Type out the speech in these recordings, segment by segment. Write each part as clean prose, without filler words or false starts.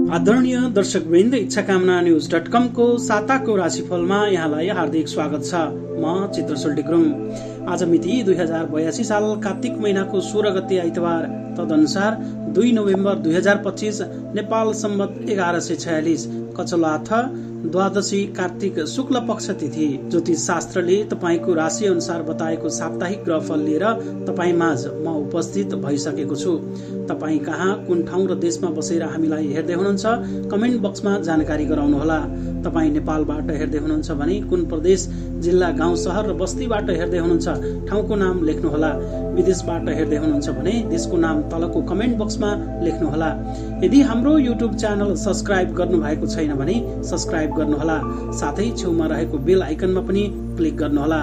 आदरणीय दर्शकवृन्द, इच्छाकामना न्यूज.com को साताको राशिफलमा यहाँलाई हार्दिक स्वागत छ। म चित्रशुल डिक्रुङ। आज मिति 2082 साल कार्तिक महिनाको 16 गते आइतबार, तदनुसार 2 नोभेम्बर 2025 नेपाल सम्वत 1146 कचलाथ द्वादशी कार्तिक शुक्ल पक्ष तिथि। ज्योतिष शास्त्रले तपाईको राशि अनुसार बताएको साप्ताहिक ग्रहफल लिएर तपाई माझ म उपस्थित भइसकेको छु। तपाई कहाँ, कुन ठाउँ र देशमा बसेर हामीलाई हेर्दै हुनुहुन्छ, कमेन्ट बक्समा जानकारी गराउनुहोला। तपाई नेपालबाट हेर्दै हुनुहुन्छ भने कुन प्रदेश, जिल्ला, गाउँ, शहर र बस्तीबाट हेर्दै हुनुहुन्छ, ठाउँको नाम लेख्नुहोला। विदेशबाट हेर्दै हुनुहुन्छ भने देशको नाम तलको कमेन्ट बक्समा लेख्नुहोला। यदि हाम्रो युट्युब च्यानल सब्स्क्राइब गर्नु भएको छैन भने सब्स्क्राइब गर्नुहोला। साथै छेउमा रहेको बेल आइकनमा पनि क्लिक गर्नुहोला।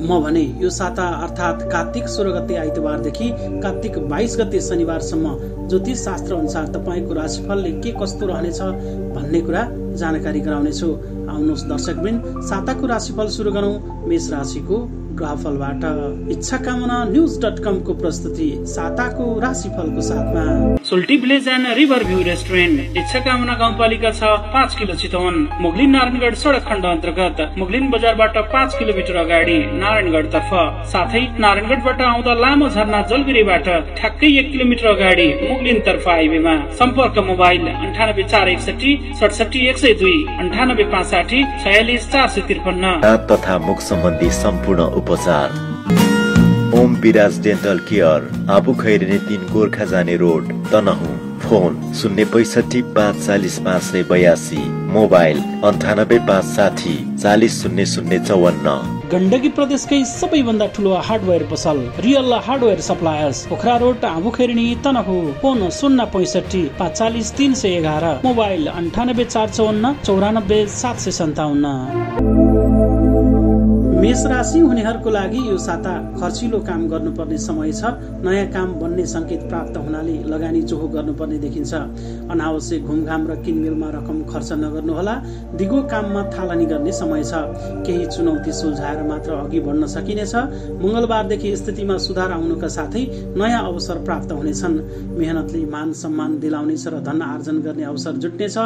म भने यो साता अर्थात कार्तिक 16 गते आइतबारदेखि कार्तिक 22 गते शनिबारसम्म ज्योतिष शास्त्र अनुसार तपाईको राशिफलले के कस्तो रहनेछ भन्ने कुरा जानकारी गराउनेछु। आउनुहोस् दर्शकवृन्द, साताको राशिफल सुरु गरौं मेष राशिको ग्रहफलबाट। इच्छाकामना न्यूज.com को प्रस्तुति साताको राशिफलको साथमा। Sulti village and river view restaurant, इच्छाकामना गाउँपालिका 5 किलो चितवन, मुगलिन नारायणगढ सडक खण्ड अन्तर्गत मुगलिन बजारबाट 5 किलोमिटर अगाडि नारायणगढ तर्फ, साथै नारायणगढबाट आउँदा लामो झरना जलगिरीबाट ठ्याक्कै 1 किलोमिटर अगाडि मुगलिन तर्फ हाइवेमा। सम्पर्क मोबाइल 98461 67102 9865 46 453। तथा मुख सम्बन्धी सम्पूर्ण उपचार ओम विराज डेन्टल केयर, आबु खैरेनी 3 गोर्खा जाने road, Tanahun. Phone 065 540 582, mobile 98 560 40 0054। Gandaki प्रदेशकै सबैभन्दा ठुलो हार्डवेयर पसल real hardware suppliers, Pokhara road, Abukhaireni, Tanahun. Phone 065 540 311, mobile 98 454 94 757। मेष राशि हुनेहरूको लागि यो साता खर्चिलो काम गर्नुपर्ने समय छ। नयाँ काम बन्ने संकेत प्राप्त हुनाले लगानी जोहो गर्नुपर्ने देखिन्छ। अनावश्यक घुमघाम र किनमेलमा रकम खर्च नगर्नुहोला। दिगो काममा थालनी गर्ने समय छ। केही चुनौती सुल्झाएर मात्र अघि बढ्न सकिनेछ। मंगलबारदेखि स्थितिमा सुधार आउनुका साथै नयाँ अवसर प्राप्त हुनेछन्। मेहनतले मान सम्मान दिलाउनेछ र धन आर्जन गर्ने अवसर जुट्नेछ।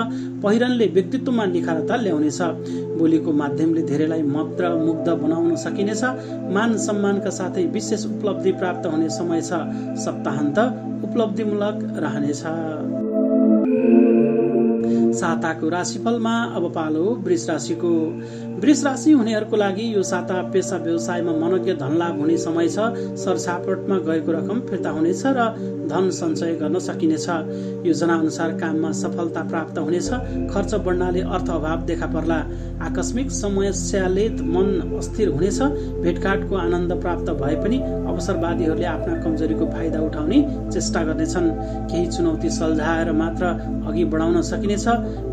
पहिरनले व्यक्तित्वमा निखारता ल्याउनेछ। बोलीको माध्यमले धेरैलाई मत र मुग्ध बनाउन सकिनेछ। मान सम्मानका साथै विशेष उपलब्धि प्राप्त हुने समय छ। सप्ताहन्त उपलब्धिमूलक रहनेछ। साताको राशिफलमा अब पालो वृष राशिको। वृष राशि हुनेहरूको लागि यो साता पेसा व्यवसायमा मनज्ञ धन लाभ हुने समय छ। सरसापटमा गएको रकम फिर्ता हुनेछ र धन सञ्चय गर्न सकिनेछ। योजना अनुसार काममा सफलता प्राप्त हुनेछ। खर्च बढ्नाले अर्थ अभाव देखा पर्ला। आकस्मिक समस्याले मन अस्थिर हुनेछ। भेटघाटको आनन्द प्राप्त भए पनि अवसरवादीहरूले आफ्ना कमजोरीको फाइदा उठाउने चेष्टा गर्नेछन्। केही चुनौती सल्झाएर मात्र अघि बढाउन सकिनेछ।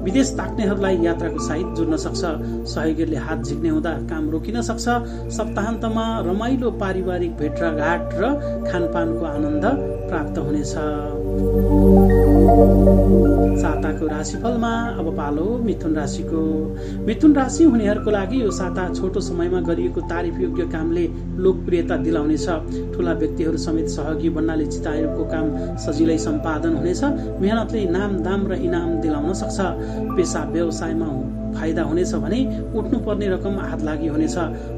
विदेश ताक्नेहरूलाई यात्राको साइत जुर्न सक्छ। सहयोगीले हात झिक्ने हुँदा काम रोकिन सक्छ। सप्ताहन्तमा रमाइलो पारिवारिक भेटघाट र खानपानको आनन्द प्राप्त हुनेछ। साताको राशिफलमा अब पालो मिथुन राशिको। मिथुन राशि हुनेहरूको लागि यो साता छोटो समयमा गरिएको तारिफ योग्य कामले लोकप्रियता दिलाउनेछ। ठूला व्यक्तिहरू समेत सहयोगी बन्नाले चिताएको काम सजिलै सम्पादन हुनेछ। मेहनतले नाम दाम र इनाम दिलाउन सक्छ। पेसा व्यवसायमा फाइदा हुनेछ भने उठ्नुपर्ने रकम हात लागि हुनेछ।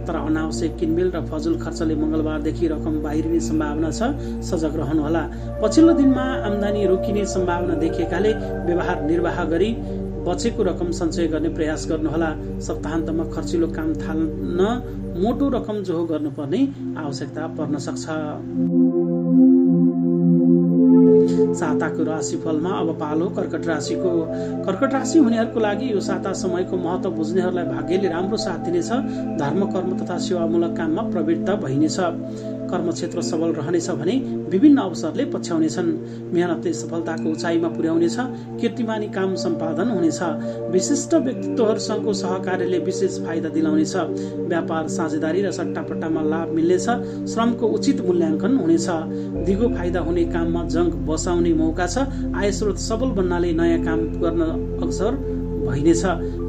तर अनावश्यक किनमेल र फजुल खर्चले मंगलबारदेखि रकम बाहिरिने सम्भावना छ। सजग रहनुहोला। पछिल्लो दिनमा आम्दानी रोकिने सम्भावना देखिएकाले व्यवहार निर्वाह गरी बचेको रकम सञ्चय गर्ने प्रयास गर्नुहोला। सप्ताहन्तमा खर्चिलो काम थाल्न मोटो रकम जोहो गर्नुपर्ने आवश्यकता पर्न सक्छ। साताको राशिफलमा अब पालो कर्कट राशिको। कर्कट राशि हुनेहरूको लागि यो साता समयको महत्व बुझ्नेहरूलाई भाग्यले राम्रो साथ दिनेछ। धर्म, कर्म तथा सेवामूलक काममा प्रवृत्त भइनेछ। कर्म क्षेत्र सबल रहनेछ भने विभिन्न अवसरले पछ्याउनेछन्। मेहनतले सफलताको उचाइमा पुर्याउनेछ। कीर्तिमानी काम सम्पादन हुनेछ। विशिष्ट व्यक्तित्वहरूसँगको सहकार्यले विशेष फाइदा दिलाउनेछ। व्यापार, साझेदारी र सट्टापट्टामा लाभ मिल्नेछ। श्रमको उचित मूल्याङ्कन हुनेछ। दिगो फाइदा हुने काममा जंग बसाउने मौका छ। आय स्रोत सबल बन्नाले नयाँ काम गर्न अवसर भइनेछ।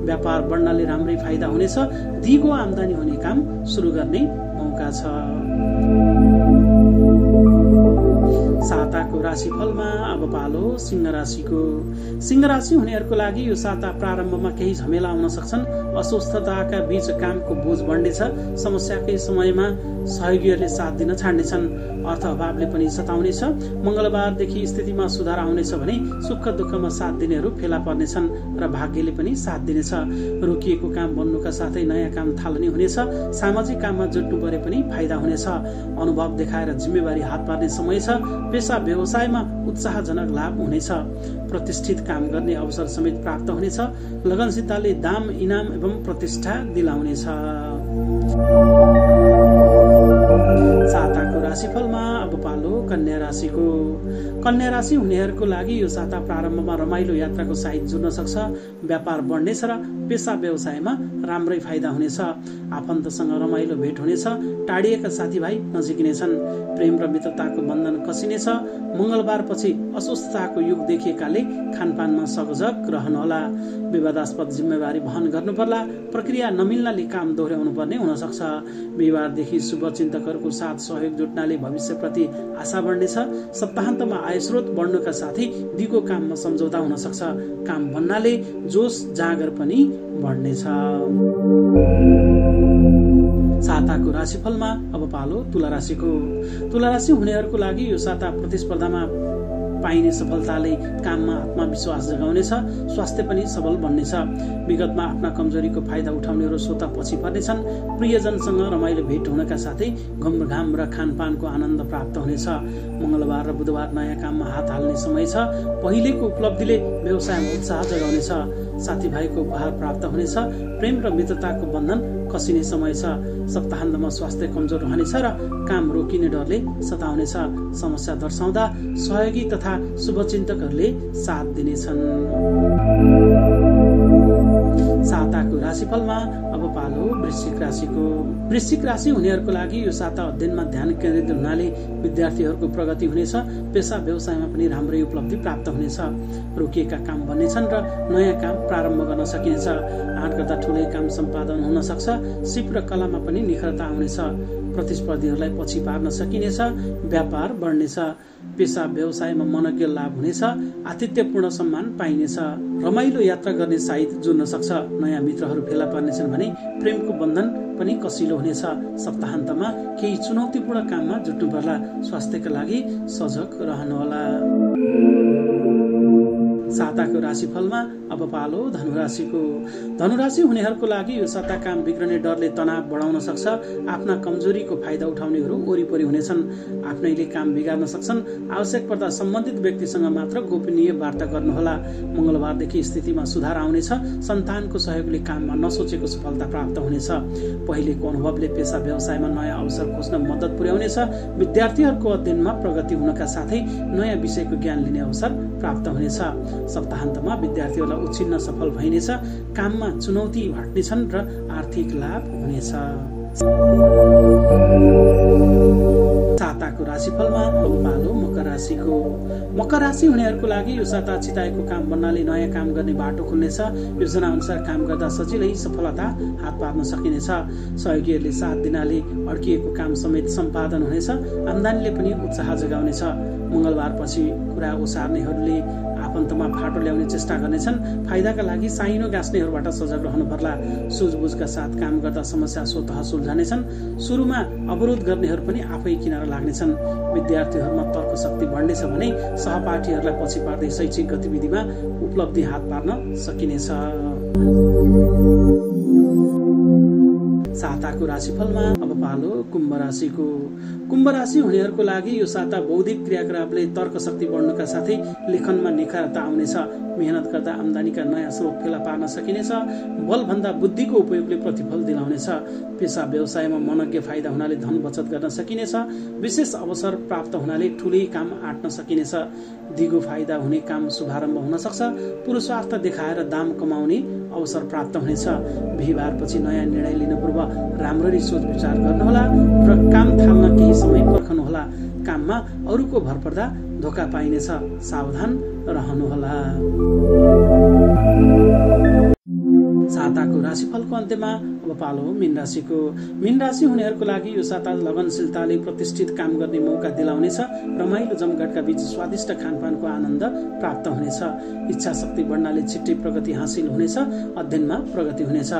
व्यापार बढ्नाले राम्रै फाइदा हुनेछ। दिगो आम्दानी हुने काम सुरु गर्ने मौका छ। साता साताको राशिफलमा अब पालो सिंह राशिको। सिंह राशि हुनेहरूको लागि यो साता प्रारम्भमा केही झमेला आउन सक्छन्। अस्वस्थताका बीच कामको बोझ बढ्नेछ। समस्याकै समयमा सहयोगीहरूले साथ दिन छाड्नेछन्। अर्थ अभावले पनि सताउनेछ। मंगलबारदेखि स्थितिमा सुधार आउनेछ भने सुख दुःखमा साथ दिनेहरू फेला पर्नेछन् र भाग्यले पनि साथ दिनेछ। रोकिएको काम बन्नुका साथै नयाँ काम थाल्ने हुनेछ। सामाजिक काममा जुट्नु परे पनि फाइदा हुनेछ। अनुभव देखाएर जिम्मेवारी हात पार्ने समय छ। पेशा व्यवसायमा उत्साहजनक लाभ हुनेछ। प्रतिष्ठित काम गर्ने अवसर समेत प्राप्त हुनेछ। लगनशीलताले दाम इनाम एवं प्रतिष्ठा दिलाउनेछ। साताको राशिफलमा अब पालो कन्या राशिको। कन्या राशि हुनेहरूको लागि यो साता प्रारम्भमा रमाइलो यात्राको साइत जुर्न सक्छ। व्यापार बढ्नेछ र पेशा व्यवसायमा राम्रै फाइदा हुनेछ। आफन्तसँग रमाइलो भेट हुनेछ। टाढिएका साथीभाइ नजिकिनेछन्। प्रेम र मित्रताको बन्धन कसिनेछ। मंगलबार पछि अस्वस्थताको युग देखिएकाले खानपानमा सजग रहनुहोला। विवादास्पद जिम्मेवारी वहन गर्नुपर्ला। प्रक्रिया नमिल्नाले काम दोहोर्याउनु पर्ने हुन सक्छ। बिहिबारदेखि शुभचिन्तकहरूको साथ सहयोग जुट्नाले भविष्यप्रति आशा बढ्नेछ। सप्ताहन्तमा आय स्रोत बढ्नुका साथै दिगो काममा सम्झौता हुन सक्छ। काम भन्नाले जोश जाँगर पनि बढ्नेछ। साताको राशिफलमा अब पालो तुला राशिको। तुला राशि हुनेहरूको लागि यो साता प्रतिस्पर्धामा पाइने सफलताले काममा आत्मविश्वास जगाउनेछ। स्वास्थ्य पनि सबल बन्नेछ। विगतमा आफ्ना कमजोरीको फाइदा उठाउनेहरू स्वतः पछि पर्नेछन्। प्रियजनसँग रमाइलो भेट हुनका साथै घुमघाम र खानपानको आनन्द प्राप्त हुनेछ। मंगलबार र बुधबार नयाँ काममा हात हाल्ने समय छ। पहिलेको उपलब्धिले व्यवसायमा उत्साह जगाउनेछ। साथीभाइको उपहार प्राप्त हुनेछ। प्रेम र मित्रताको बन्धन कसिने समय छ। सप्ताहन्तमा स्वास्थ्य कमजोर रहनेछ र काम रोकिने डरले सताउनेछ। समस्या दर्शाउँदा सहयोगी तथा शुभचिन्तकहरूले साथ दिनेछन्। साताको राशिफलमा अब पालो वृश्चिक राशिको। वृश्चिक राशि हुनेहरूको लागि यो साता अध्ययनमा ध्यान केन्द्रित हुनाले विद्यार्थीहरूको प्रगति हुनेछ। पेशा व्यवसायमा पनि राम्रै उपलब्धि प्राप्त हुनेछ। रोकिएका काम बन्नेछन् र नयाँ काम प्रारम्भ गर्न सकिनेछ। आँट गर्दा ठुलै काम सम्पादन हुन सक्छ। सिप र कलामा पनि निखरता आउनेछ। प्रतिस्पर्धीहरूलाई पछि पार्न सकिनेछ। व्यापार बढ्नेछ। पेशा व्यवसायमा मनज्ञ लाभ हुनेछ। आतिथ्यपूर्ण सम्मान पाइनेछ। रमाइलो यात्रा गर्ने साइत जुर्न सक्छ। नयाँ मित्रहरू फेला पर्नेछन् भने प्रेमको बन्धन पनि कसिलो हुनेछ। सप्ताहन्तमा केही चुनौतीपूर्ण काममा जुट्नु पर्ला। स्वास्थ्यका लागि सजग रहनुहोला। साताको राशिफलमा अब पालो धनुराशिको। धनुराशि हुनेहरूको लागि यो साता काम बिग्रने डरले तनाव बढाउन सक्छ। आफ्ना कमजोरीको फाइदा उठाउनेहरू वरिपरि हुनेछन्। आफ्नैले काम बिगार्न सक्छन्। आवश्यक पर्दा सम्बन्धित व्यक्तिसँग मात्र गोपनीय वार्ता गर्नुहोला। मंगलबारदेखि स्थितिमा सुधार आउनेछ। सन्तानको सहयोगले काममा नसोचेको सफलता प्राप्त हुनेछ। पहिलेको अनुभवले पेशा व्यवसायमा नयाँ अवसर खोज्न मद्दत पुर्याउनेछ। विद्यार्थीहरूको अध्ययनमा प्रगति हुनका साथै नयाँ विषयको ज्ञान लिने अवसर प्राप्त हुनेछ। सप्ताहन्तमा विद्यार्थीहरूलाई उछिन्न सफल भइनेछ। काममा चुनौती हट्नेछन् र आर्थिक लाभ हुनेछ। साताको राशिफलमा पालो मकर राशिको। मकर राशि हुनेहरूको लागि यो साता चिताएको काम बन्नाले नयाँ काम गर्ने बाटो खुल्नेछ। योजना अनुसार काम गर्दा सजिलै सफलता हात पार्न सकिनेछ। सहयोगीहरूले साथ दिनाले अड्किएको काम समेत सम्पादन हुनेछ। आम्दानीले पनि उत्साह जगाउनेछ। मंगलबार पछि कुरा ओसार्नेहरूले आफन्तमा फाटो ल्याउने चेष्टा गर्नेछन्। फाइदाका लागि साइनो गाँस्नेहरूबाट सजग रहनु पर्ला। सुझबुझका साथ काम गर्दा समस्या स्वतः सुल्झानेछन्। सुरुमा अवरोध गर्नेहरू पनि आफै किनारा लाग्नेछन्। विद्यार्थीहरूमा तर्क शक्ति बढ्नेछ भने सहपाठीहरूलाई पछि पार्दै शैक्षिक गतिविधिमा उपलब्धि हात पार्न सकिनेछ। साताको राशिफलमा अब पालो कुम्भ राशिको। कुम्भ राशि हुनेहरूको लागि यो साता बौद्धिक क्रियाकलापले तर्क शक्ति बढ्नुका साथै लेखनमा निखारता आउनेछ। मेहनत गर्दा आम्दानीका नयाँ स्रोत फेला पार्न सकिनेछ। बलभन्दा बुद्धिको उपयोगले प्रतिफल दिलाउनेछ। पेशा व्यवसायमा मनज्ञ फाइदा हुनाले धन बचत गर्न सकिनेछ। विशेष अवसर प्राप्त हुनाले ठूलै काम आँट्न सकिनेछ। दिगो फाइदा हुने काम शुभारम्भ हुन सक्छ। पुरुषार्थ देखाएर दाम कमाउने अवसर प्राप्त हुनेछ। बिहिबार पछि नयाँ निर्णय लिनु पूर्व राम्ररी सोच विचार गर्नुहोला र काम थाल्न केही समय पर्खनुहोला। काममा अरूको भर पर्दा धोका पाइनेछ। सावधान रहनुहोला। साताको राशिफलको अन्त्यमा अब पालो मीन राशिको। मीन राशि हुनेहरूको लागि यो साता लगनशीलताले प्रतिष्ठित काम गर्ने मौका दिलाउनेछ। रमाइलो जमघटका बीच स्वादिष्ट खानपानको आनन्द प्राप्त हुनेछ। इच्छा शक्ति बढ्नाले छिट्टै प्रगति हासिल हुनेछ। अध्ययनमा प्रगति हुनेछ।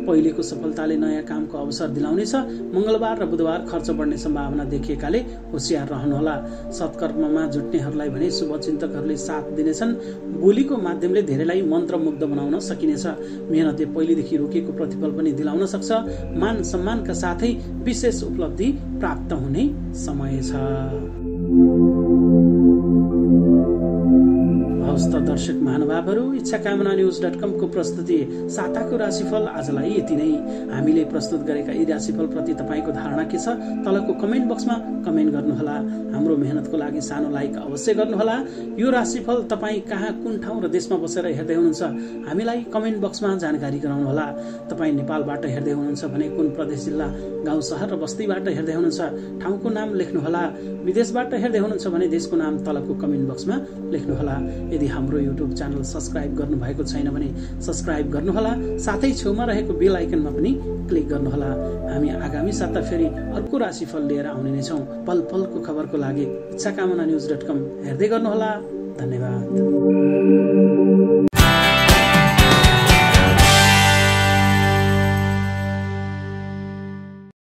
पहिलेको सफलताले नयाँ कामको अवसर दिलाउनेछ। मंगलबार र बुधबार खर्च बढ्ने सम्भावना देखिएकाले होशियार रहनुहोला। सत्कर्ममा जुट्नेहरूलाई भने शुभचिन्तकहरूले साथ दिनेछन्। बोलीको माध्यमले धेरैलाई मन्त्रमुग्ध बनाउन सकिनेछ। मेहनतले पहिलेदेखि रोकेको प्रतिफल पनि दिलाउन सक्छ। मान सम्मानका साथै विशेष उपलब्धि प्राप्त हुने समय छ। दर्शक महानुभावहरू, इच्छाकामना न्यूज.com को प्रस्तुति साताको राशिफल आजलाई यति नै। हामीले प्रस्तुत गरेका यी राशिफल प्रति तपाईको धारणा के छ तलको कमेन्ट बक्समा कमेन्ट गर्नुहोला। हाम्रो मेहनतको लागि सानो लाइक अवश्य गर्नुहोला। यो राशिफल तपाईँ कहाँ, कुन ठाउँ र देशमा बसेर हेर्दै हुनुहुन्छ हामीलाई कमेन्ट बक्समा जानकारी गराउनुहोला। तपाईँ नेपालबाट हेर्दै हुनुहुन्छ भने कुन प्रदेश, जिल्ला, गाउँ, शहर र बस्तीबाट हेर्दै हुनुहुन्छ ठाउँको नाम लेख्नुहोला। विदेशबाट हेर्दै हुनुहुन्छ भने देशको नाम तलको कमेन्ट बक्समा लेख्नुहोला। यदि हाम्रो युट्युब च्यानल सब्स्क्राइब गर्नु भएको छैन भने सब्स्क्राइब गर्नुहोला। साथै छेउमा रहेको बेल आइकनमा पनि क्लिक गर्नुहोला। हामी आगामी साता फेरि अर्को राशिफल लिएर आउने नै छौं। पल पलको खबरको लागि इच्छाकामना न्यूज.com हेर्दै गर्नुहोला। धन्यवाद।